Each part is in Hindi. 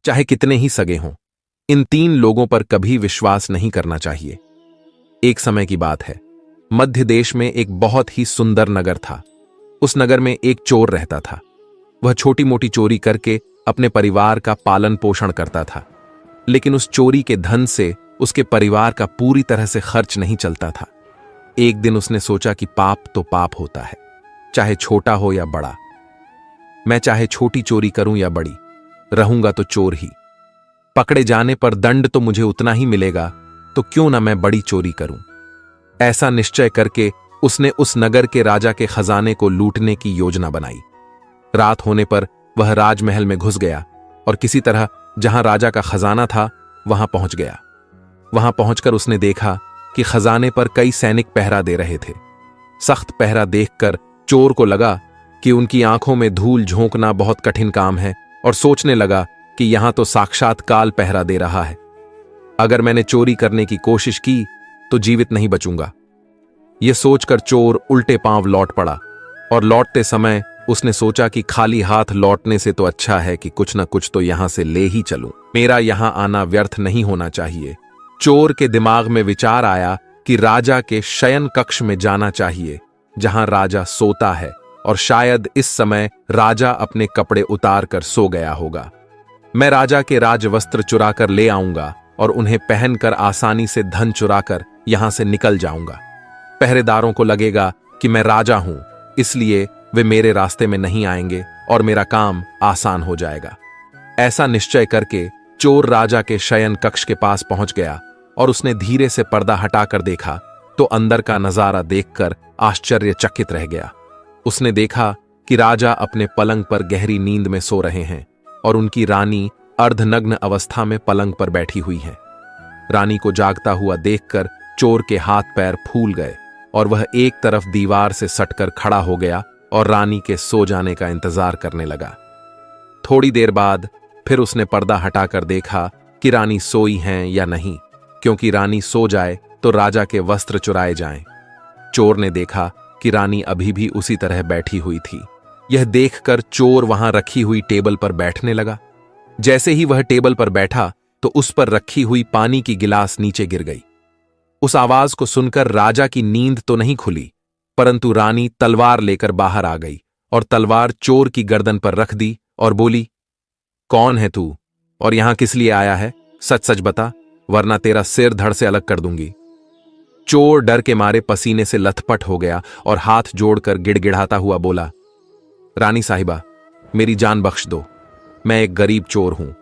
चाहे कितने ही सगे हों। इन 3 लोगों पर कभी विश्वास नहीं करना चाहिए। एक समय की बात है, मध्य देश में एक बहुत ही सुंदर नगर था। उस नगर में एक चोर रहता था। वह छोटी मोटी चोरी करके अपने परिवार का पालन पोषण करता था, लेकिन उस चोरी के धन से उसके परिवार का पूरी तरह से खर्च नहीं चलता था। एक दिन उसने सोचा कि पाप तो पाप होता है, चाहे छोटा हो या बड़ा। मैं चाहे छोटी चोरी करूं या बड़ी, रहूंगा तो चोर ही। पकड़े जाने पर दंड तो मुझे उतना ही मिलेगा, तो क्यों ना मैं बड़ी चोरी करूं। ऐसा निश्चय करके उसने उस नगर के राजा के खजाने को लूटने की योजना बनाई। रात होने पर वह राजमहल में घुस गया और किसी तरह जहां राजा का खजाना था वहां पहुंच गया। वहां पहुंचकर उसने देखा कि खजाने पर कई सैनिक पहरा दे रहे थे। सख्त पहरा देखकर चोर को लगा कि उनकी आंखों में धूल झोंकना बहुत कठिन काम है और सोचने लगा कि यहां तो साक्षात काल पहरा दे रहा है। अगर मैंने चोरी करने की कोशिश की तो जीवित नहीं बचूंगा। यह सोचकर चोर उल्टे पांव लौट पड़ा और लौटते समय उसने सोचा कि खाली हाथ लौटने से तो अच्छा है कि कुछ न कुछ तो यहां से ले ही चलूं। मेरा यहां आना व्यर्थ नहीं होना चाहिए। चोर के दिमाग में विचार आया कि राजा के शयन कक्ष में जाना चाहिए, जहां राजा सोता है, और शायद इस समय राजा अपने कपड़े उतार कर सो गया होगा। मैं राजा के राजवस्त्र चुराकर ले आऊंगा और उन्हें पहनकर आसानी से धन चुराकर यहां से निकल जाऊंगा। पहरेदारों को लगेगा कि मैं राजा हूं, इसलिए वे मेरे रास्ते में नहीं आएंगे और मेरा काम आसान हो जाएगा। ऐसा निश्चय करके चोर राजा के शयन कक्ष के पास पहुंच गया और उसने धीरे से पर्दा हटाकर देखा तो अंदर का नजारा देखकर आश्चर्यचकित रह गया। उसने देखा कि राजा अपने पलंग पर गहरी नींद में सो रहे हैं और उनकी रानी अर्धनग्न अवस्था में पलंग पर बैठी हुई है। रानी को जागता हुआ देखकर चोर के हाथ पैर फूल गए और वह एक तरफ दीवार से सटकर खड़ा हो गया और रानी के सो जाने का इंतजार करने लगा। थोड़ी देर बाद फिर उसने पर्दा हटाकर देखा कि रानी सोई हैं या नहीं, क्योंकि रानी सो जाए तो राजा के वस्त्र चुराए जाएं। चोर ने देखा कि रानी अभी भी उसी तरह बैठी हुई थी। यह देखकर चोर वहां रखी हुई टेबल पर बैठने लगा। जैसे ही वह टेबल पर बैठा तो उस पर रखी हुई पानी की गिलास नीचे गिर गई। उस आवाज को सुनकर राजा की नींद तो नहीं खुली, परंतु रानी तलवार लेकर बाहर आ गई और तलवार चोर की गर्दन पर रख दी और बोली, कौन है तू और यहां किस लिए आया है? सच सच बता, वरना तेरा सिर धड़ से अलग कर दूंगी। चोर डर के मारे पसीने से लथपथ हो गया और हाथ जोड़कर गिड़गिड़ाता हुआ बोला, रानी साहिबा, मेरी जान बख्श दो। मैं एक गरीब चोर हूं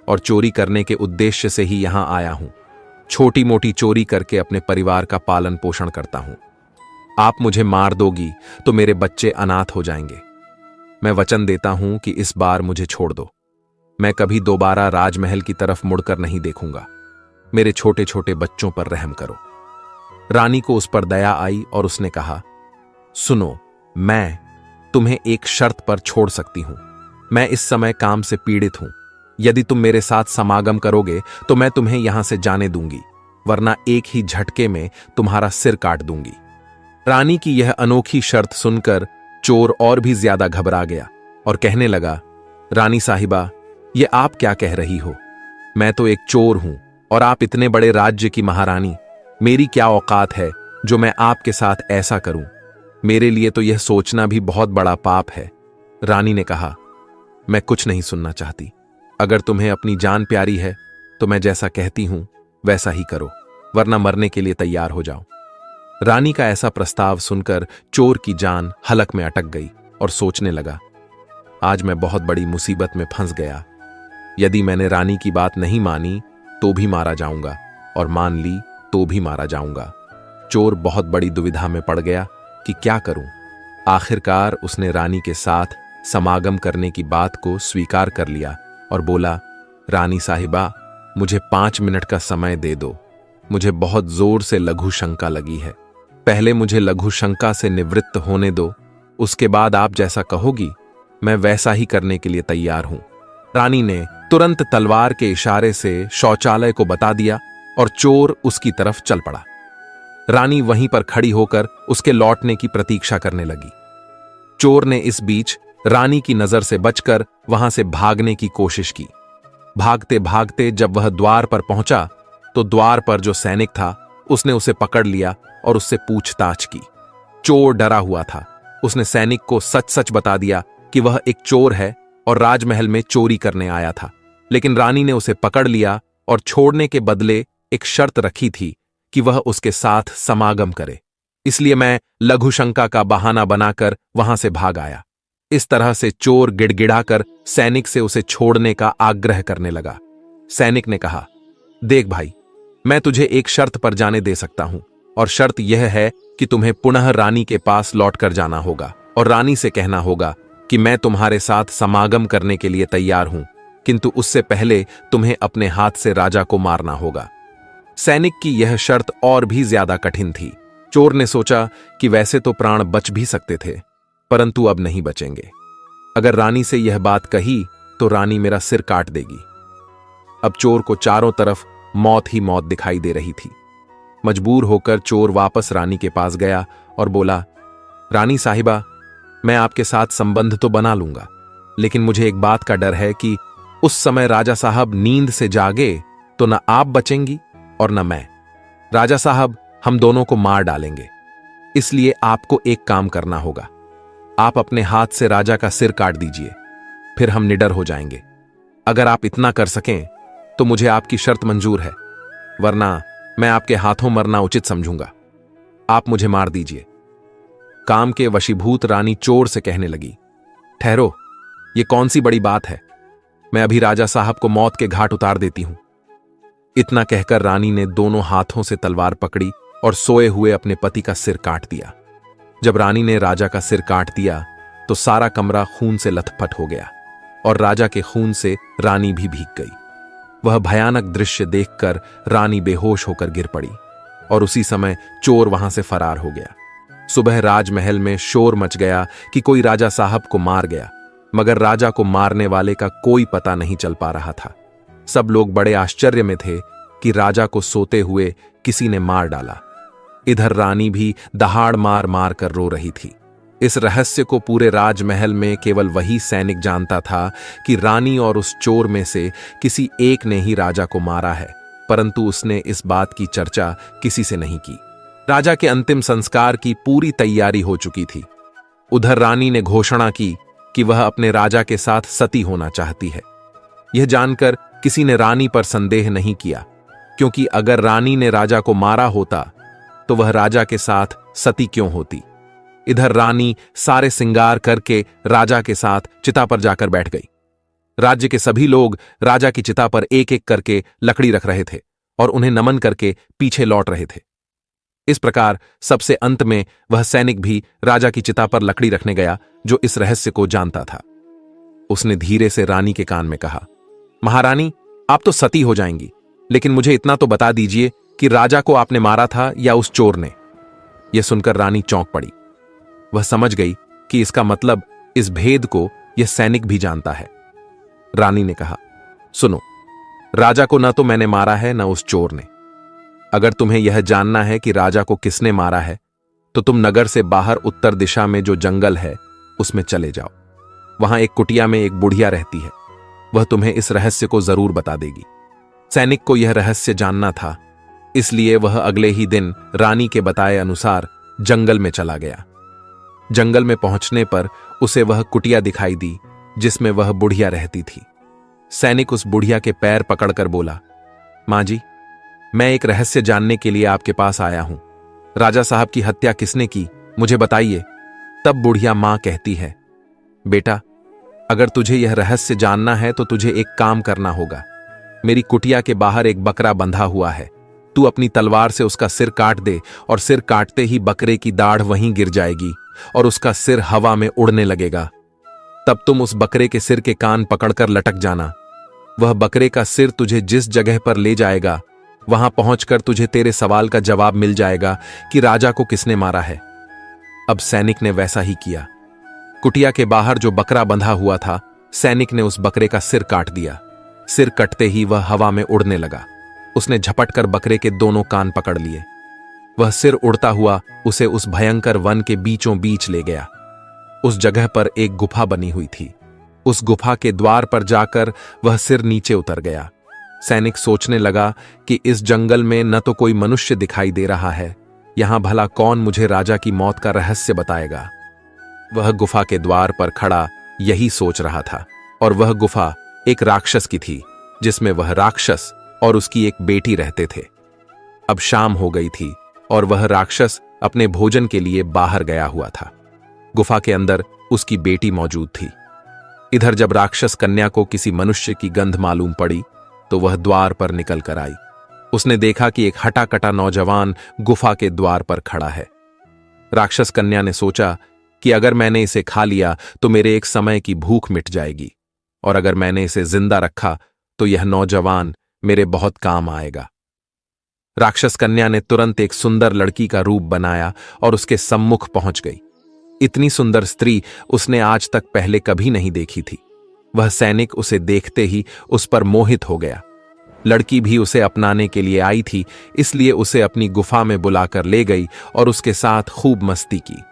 और चोरी करने के उद्देश्य से ही यहां आया हूं। छोटी मोटी चोरी करके अपने परिवार का पालन पोषण करता हूं। आप मुझे मार दोगी तो मेरे बच्चे अनाथ हो जाएंगे। मैं वचन देता हूं कि इस बार मुझे छोड़ दो। मैं कभी दोबारा राजमहल की तरफ मुड़कर नहीं देखूंगा। मेरे छोटे छोटे बच्चों पर रहम करो। रानी को उस पर दया आई और उसने कहा, सुनो, मैं तुम्हें एक शर्त पर छोड़ सकती हूं। मैं इस समय काम से पीड़ित हूं। यदि तुम मेरे साथ समागम करोगे तो मैं तुम्हें यहां से जाने दूंगी, वरना एक ही झटके में तुम्हारा सिर काट दूंगी। रानी की यह अनोखी शर्त सुनकर चोर और भी ज्यादा घबरा गया और कहने लगा, रानी साहिबा, ये आप क्या कह रही हो? मैं तो एक चोर हूं और आप इतने बड़े राज्य की महारानी। मेरी क्या औकात है जो मैं आपके साथ ऐसा करूं? मेरे लिए तो यह सोचना भी बहुत बड़ा पाप है। रानी ने कहा, मैं कुछ नहीं सुनना चाहती। अगर तुम्हें अपनी जान प्यारी है तो मैं जैसा कहती हूं वैसा ही करो, वरना मरने के लिए तैयार हो जाओ। रानी का ऐसा प्रस्ताव सुनकर चोर की जान हलक में अटक गई और सोचने लगा, आज मैं बहुत बड़ी मुसीबत में फंस गया। यदि मैंने रानी की बात नहीं मानी तो भी मारा जाऊंगा और मान ली तो भी मारा जाऊंगा। चोर बहुत बड़ी दुविधा में पड़ गया कि क्या करूं। आखिरकार उसने रानी के साथ समागम करने की बात को स्वीकार कर लिया और बोला, रानी साहिबा, मुझे 5 मिनट का समय दे दो। मुझे बहुत जोर से लघु शंका लगी है। पहले मुझे लघु शंका से निवृत्त होने दो, उसके बाद आप जैसा कहोगी मैं वैसा ही करने के लिए तैयार हूं। रानी ने तुरंत तलवार के इशारे से शौचालय को बता दिया और चोर उसकी तरफ चल पड़ा। रानी वहीं पर खड़ी होकर उसके लौटने की प्रतीक्षा करने लगी। चोर ने इस बीच रानी की नजर से बचकर वहां से भागने की कोशिश की, भागते भागते जब वह द्वार पर पहुंचा तो द्वार पर जो सैनिक था उसने उसे पकड़ लिया और उससे पूछताछ की। चोर डरा हुआ था। उसने सैनिक को सच सच बता दिया कि वह एक चोर है और राजमहल में चोरी करने आया था, लेकिन रानी ने उसे पकड़ लिया और छोड़ने के बदले एक शर्त रखी थी कि वह उसके साथ समागम करे। इसलिए मैं लघुशंका का बहाना बनाकर वहां से भाग आया। इस तरह से चोर गिड़गिड़ाकर सैनिक से उसे छोड़ने का आग्रह करने लगा। सैनिक ने कहा, देख भाई, मैं तुझे एक शर्त पर जाने दे सकता हूं, और शर्त यह है कि तुम्हें पुनः रानी के पास लौटकर जाना होगा और रानी से कहना होगा कि मैं तुम्हारे साथ समागम करने के लिए तैयार हूं, किंतु उससे पहले तुम्हें अपने हाथ से राजा को मारना होगा। सैनिक की यह शर्त और भी ज्यादा कठिन थी। चोर ने सोचा कि वैसे तो प्राण बच भी सकते थे, परंतु अब नहीं बचेंगे। अगर रानी से यह बात कही तो रानी मेरा सिर काट देगी। अब चोर को चारों तरफ मौत ही मौत दिखाई दे रही थी। मजबूर होकर चोर वापस रानी के पास गया और बोला, रानी साहिबा, मैं आपके साथ संबंध तो बना लूंगा, लेकिन मुझे एक बात का डर है कि उस समय राजा साहब नींद से जागे तो न आप बचेंगी और न मैं। राजा साहब हम दोनों को मार डालेंगे, इसलिए आपको एक काम करना होगा। आप अपने हाथ से राजा का सिर काट दीजिए, फिर हम निडर हो जाएंगे। अगर आप इतना कर सकें तो मुझे आपकी शर्त मंजूर है, वरना मैं आपके हाथों मरना उचित समझूंगा। आप मुझे मार दीजिए। काम के वशीभूत रानी चोर से कहने लगी, ठहरो, ये कौन सी बड़ी बात है, मैं अभी राजा साहब को मौत के घाट उतार देती हूं। इतना कहकर रानी ने दोनों हाथों से तलवार पकड़ी और सोए हुए अपने पति का सिर काट दिया। जब रानी ने राजा का सिर काट दिया तो सारा कमरा खून से लथपथ हो गया और राजा के खून से रानी भी भीग गई। वह भयानक दृश्य देखकर रानी बेहोश होकर गिर पड़ी और उसी समय चोर वहां से फरार हो गया। सुबह राजमहल में शोर मच गया कि कोई राजा साहब को मार गया, मगर राजा को मारने वाले का कोई पता नहीं चल पा रहा था। सब लोग बड़े आश्चर्य में थे कि राजा को सोते हुए किसी ने मार डाला। इधर रानी भी दहाड़ मार मार कर रो रही थी। इस रहस्य को पूरे राजमहल में केवल वही सैनिक जानता था कि रानी और उस चोर में से किसी एक ने ही राजा को मारा है, परंतु उसने इस बात की चर्चा किसी से नहीं की। राजा के अंतिम संस्कार की पूरी तैयारी हो चुकी थी। उधर रानी ने घोषणा की कि वह अपने राजा के साथ सती होना चाहती है। यह जानकर किसी ने रानी पर संदेह नहीं किया, क्योंकि अगर रानी ने राजा को मारा होता तो वह राजा के साथ सती क्यों होती। इधर रानी सारे सिंगार करके राजा के साथ चिता पर जाकर बैठ गई। राज्य के सभी लोग राजा की चिता पर एक एक करके लकड़ी रख रहे थे और उन्हें नमन करके पीछे लौट रहे थे। इस प्रकार सबसे अंत में वह सैनिक भी राजा की चिता पर लकड़ी रखने गया जो इस रहस्य को जानता था। उसने धीरे से रानी के कान में कहा, महारानी, आप तो सती हो जाएंगी, लेकिन मुझे इतना तो बता दीजिए कि राजा को आपने मारा था या उस चोर ने। यह सुनकर रानी चौंक पड़ी। वह समझ गई कि इसका मतलब इस भेद को यह सैनिक भी जानता है। रानी ने कहा, सुनो, राजा को न तो मैंने मारा है न उस चोर ने। अगर तुम्हें यह जानना है कि राजा को किसने मारा है तो तुम नगर से बाहर उत्तर दिशा में जो जंगल है उसमें चले जाओ। वहां एक कुटिया में एक बुढ़िया रहती है, वह तुम्हें इस रहस्य को जरूर बता देगी। सैनिक को यह रहस्य जानना था, इसलिए वह अगले ही दिन रानी के बताए अनुसार जंगल में चला गया। जंगल में पहुंचने पर उसे वह कुटिया दिखाई दी जिसमें वह बुढ़िया रहती थी। सैनिक उस बुढ़िया के पैर पकड़कर बोला, मां जी, मैं एक रहस्य जानने के लिए आपके पास आया हूं। राजा साहब की हत्या किसने की, मुझे बताइए। तब बुढ़िया मां कहती है, बेटा, अगर तुझे यह रहस्य जानना है तो तुझे एक काम करना होगा। मेरी कुटिया के बाहर एक बकरा बंधा हुआ है, तू अपनी तलवार से उसका सिर काट दे और सिर काटते ही बकरे की दाढ़ वहीं गिर जाएगी और उसका सिर हवा में उड़ने लगेगा। तब तुम उस बकरे के सिर के कान पकड़कर लटक जाना। वह बकरे का सिर तुझे जिस जगह पर ले जाएगा वहां पहुंचकर तुझे तेरे सवाल का जवाब मिल जाएगा कि राजा को किसने मारा है। अब सैनिक ने वैसा ही किया। कुटिया के बाहर जो बकरा बंधा हुआ था, सैनिक ने उस बकरे का सिर काट दिया। सिर कटते ही वह हवा में उड़ने लगा। उसने झपटकर बकरे के दोनों कान पकड़ लिए। वह सिर उड़ता हुआ उसे उस भयंकर वन के बीचों बीच ले गया। उस जगह पर एक गुफा बनी हुई थी। उस गुफा के द्वार पर जाकर वह सिर नीचे उतर गया। सैनिक सोचने लगा कि इस जंगल में न तो कोई मनुष्य दिखाई दे रहा है, यहां भला कौन मुझे राजा की मौत का रहस्य बताएगा। वह गुफा के द्वार पर खड़ा यही सोच रहा था, और वह गुफा एक राक्षस की थी, जिसमें वह राक्षस और उसकी एक बेटी रहते थे। अब शाम हो गई थी और वह राक्षस अपने भोजन के लिए बाहर गया हुआ था। गुफा के अंदर उसकी बेटी मौजूद थी। इधर जब राक्षस कन्या को किसी मनुष्य की गंध मालूम पड़ी तो वह द्वार पर निकल कर आई। उसने देखा कि एक हटा-कटा नौजवान गुफा के द्वार पर खड़ा है। राक्षस कन्या ने सोचा कि अगर मैंने इसे खा लिया तो मेरे एक समय की भूख मिट जाएगी, और अगर मैंने इसे जिंदा रखा तो यह नौजवान मेरे बहुत काम आएगा। राक्षस कन्या ने तुरंत एक सुंदर लड़की का रूप बनाया और उसके सम्मुख पहुंच गई। इतनी सुंदर स्त्री उसने आज तक पहले कभी नहीं देखी थी। वह सैनिक उसे देखते ही उस पर मोहित हो गया। लड़की भी उसे अपनाने के लिए आई थी, इसलिए उसे अपनी गुफा में बुलाकर ले गई और उसके साथ खूब मस्ती की।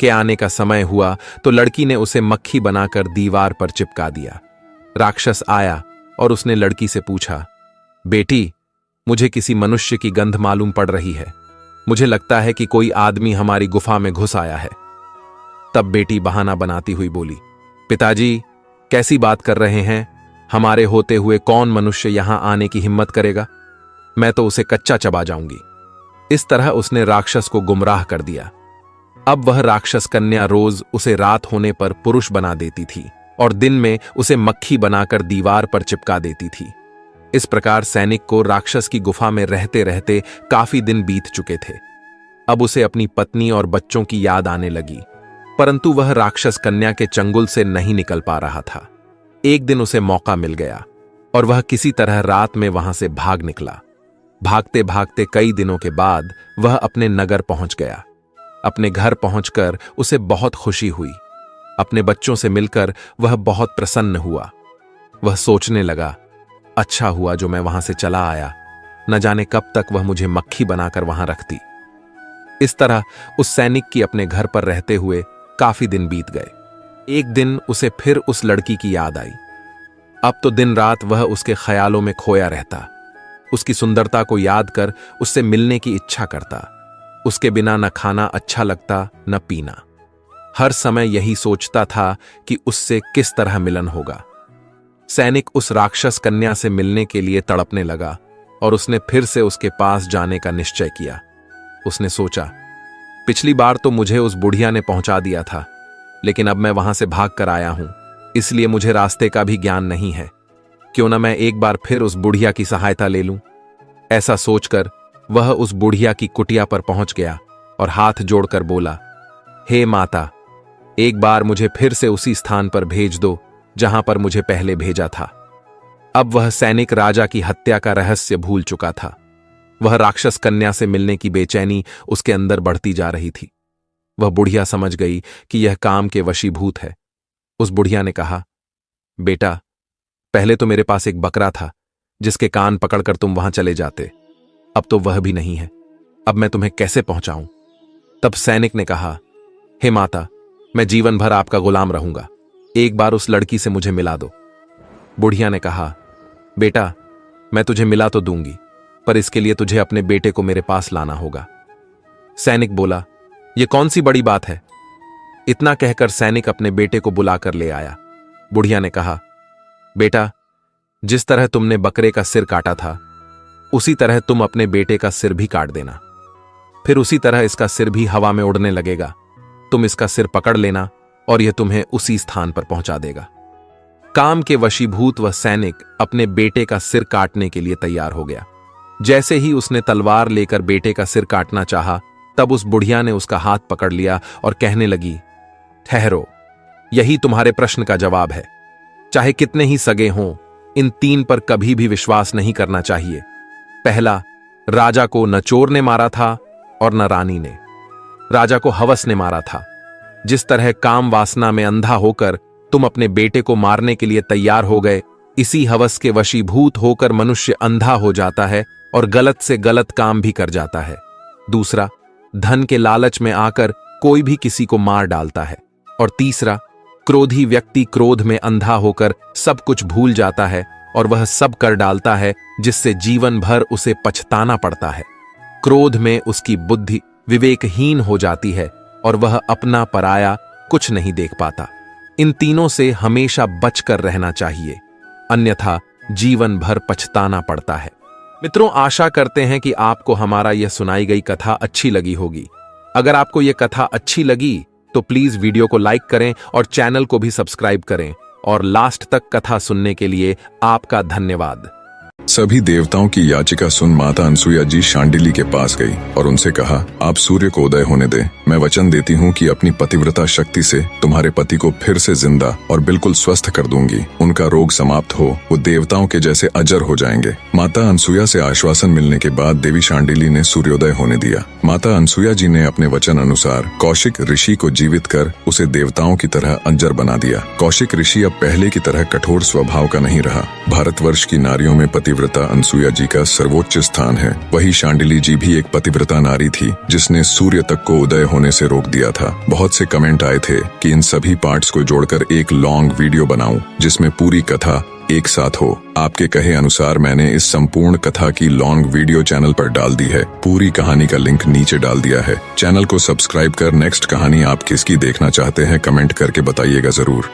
के आने का समय हुआ तो लड़की ने उसे मक्खी बनाकर दीवार पर चिपका दिया। राक्षस आया और उसने लड़की से पूछा, बेटी, मुझे किसी मनुष्य की गंध मालूम पड़ रही है। मुझे लगता है कि कोई आदमी हमारी गुफा में घुस आया है। तब बेटी बहाना बनाती हुई बोली, पिताजी, कैसी बात कर रहे हैं? हमारे होते हुए कौन मनुष्य यहां आने की हिम्मत करेगा? मैं तो उसे कच्चा चबा जाऊंगी। इस तरह उसने राक्षस को गुमराह कर दिया। अब वह राक्षस कन्या रोज उसे रात होने पर पुरुष बना देती थी और दिन में उसे मक्खी बनाकर दीवार पर चिपका देती थी। इस प्रकार सैनिक को राक्षस की गुफा में रहते रहते काफी दिन बीत चुके थे। अब उसे अपनी पत्नी और बच्चों की याद आने लगी, परंतु वह राक्षस कन्या के चंगुल से नहीं निकल पा रहा था। एक दिन उसे मौका मिल गया और वह किसी तरह रात में वहां से भाग निकला। भागते भागते कई दिनों के बाद वह अपने नगर पहुंच गया। अपने घर पहुंचकर उसे बहुत खुशी हुई। अपने बच्चों से मिलकर वह बहुत प्रसन्न हुआ। वह सोचने लगा, अच्छा हुआ जो मैं वहां से चला आया, न जाने कब तक वह मुझे मक्खी बनाकर वहां रखती। इस तरह उस सैनिक की अपने घर पर रहते हुए काफी दिन बीत गए। एक दिन उसे फिर उस लड़की की याद आई। अब तो दिन रात वह उसके ख्यालों में खोया रहता। उसकी सुंदरता को याद कर उससे मिलने की इच्छा करता। उसके बिना न खाना अच्छा लगता न पीना। हर समय यही सोचता था कि उससे किस तरह मिलन होगा। सैनिक उस राक्षस कन्या से मिलने के लिए तड़पने लगा और उसने फिर से उसके पास जाने का निश्चय किया। उसने सोचा, पिछली बार तो मुझे उस बुढ़िया ने पहुंचा दिया था, लेकिन अब मैं वहां से भाग कर आया हूं, इसलिए मुझे रास्ते का भी ज्ञान नहीं है। क्यों न मैं एक बार फिर उस बुढ़िया की सहायता ले लूं। ऐसा सोचकर वह उस बुढ़िया की कुटिया पर पहुंच गया और हाथ जोड़कर बोला, हे माता, एक बार मुझे फिर से उसी स्थान पर भेज दो जहां पर मुझे पहले भेजा था। अब वह सैनिक राजा की हत्या का रहस्य भूल चुका था। वह राक्षस कन्या से मिलने की बेचैनी उसके अंदर बढ़ती जा रही थी। वह बुढ़िया समझ गई कि यह काम के वशीभूत है। उस बुढ़िया ने कहा, बेटा, पहले तो मेरे पास एक बकरा था जिसके कान पकड़कर तुम वहां चले जाते, अब तो वह भी नहीं है। अब मैं तुम्हें कैसे पहुंचाऊं? तब सैनिक ने कहा, हे माता, मैं जीवन भर आपका गुलाम रहूंगा, एक बार उस लड़की से मुझे मिला दो। बुढ़िया ने कहा, बेटा, मैं तुझे मिला तो दूंगी, पर इसके लिए तुझे अपने बेटे को मेरे पास लाना होगा। सैनिक बोला, यह कौन सी बड़ी बात है? इतना कहकर सैनिक अपने बेटे को बुलाकर ले आया। बुढ़िया ने कहा, बेटा, जिस तरह तुमने बकरे का सिर काटा था, उसी तरह तुम अपने बेटे का सिर भी काट देना। फिर उसी तरह इसका सिर भी हवा में उड़ने लगेगा। तुम इसका सिर पकड़ लेना और यह तुम्हें उसी स्थान पर पहुंचा देगा। काम के वशीभूत वह सैनिक अपने बेटे का सिर काटने के लिए तैयार हो गया। जैसे ही उसने तलवार लेकर बेटे का सिर काटना चाहा, तब उस बुढ़िया ने उसका हाथ पकड़ लिया और कहने लगी, ठहरो, यही तुम्हारे प्रश्न का जवाब है। चाहे कितने ही सगे हों, इन 3 पर कभी भी विश्वास नहीं करना चाहिए। पहला, राजा को न चोर ने मारा था और न रानी ने। राजा को हवस ने मारा था। जिस तरह काम वासना में अंधा होकर तुम अपने बेटे को मारने के लिए तैयार हो गए, इसी हवस के वशीभूत होकर मनुष्य अंधा हो जाता है और गलत से गलत काम भी कर जाता है। दूसरा, धन के लालच में आकर कोई भी किसी को मार डालता है। और तीसरा, क्रोधी व्यक्ति क्रोध में अंधा होकर सब कुछ भूल जाता है और वह सब कर डालता है जिससे जीवन भर उसे पछताना पड़ता है। क्रोध में उसकी बुद्धि विवेकहीन हो जाती है और वह अपना पराया कुछ नहीं देख पाता। इन तीनों से हमेशा बचकर रहना चाहिए, अन्यथा जीवन भर पछताना पड़ता है। मित्रों, आशा करते हैं कि आपको हमारा यह सुनाई गई कथा अच्छी लगी होगी। अगर आपको यह कथा अच्छी लगी तो प्लीज वीडियो को लाइक करें और चैनल को भी सब्सक्राइब करें। और लास्ट तक कथा सुनने के लिए आपका धन्यवाद। सभी देवताओं की याचिका सुन माता अनसुया जी शांडिली के पास गई और उनसे कहा, आप सूर्य को उदय होने दें। मैं वचन देती हूँ कि अपनी पतिव्रता शक्ति से तुम्हारे पति को फिर से जिंदा और बिल्कुल स्वस्थ कर दूंगी। उनका रोग समाप्त हो, वो देवताओं के जैसे अजर हो जाएंगे। माता अनसुया से आश्वासन मिलने के बाद देवी शांडिली ने सूर्योदय होने दिया। माता अनसुया जी ने अपने वचन अनुसार कौशिक ऋषि को जीवित कर उसे देवताओं की तरह अजर बना दिया। कौशिक ऋषि अब पहले की तरह कठोर स्वभाव का नहीं रहा। भारतवर्ष की नारियों में पतिव्रता अनसुया जी का सर्वोच्च स्थान है। वही शांडिली जी भी एक पतिव्रता नारी थी जिसने सूर्य तक को उदय होने से रोक दिया था। बहुत से कमेंट आए थे कि इन सभी पार्ट्स को जोड़कर एक लॉन्ग वीडियो बनाऊं जिसमें पूरी कथा एक साथ हो। आपके कहे अनुसार मैंने इस संपूर्ण कथा की लॉन्ग वीडियो चैनल पर डाल दी है। पूरी कहानी का लिंक नीचे डाल दिया है। चैनल को सब्सक्राइब कर नेक्स्ट कहानी आप किसकी देखना चाहते हैं कमेंट करके बताइएगा जरूर।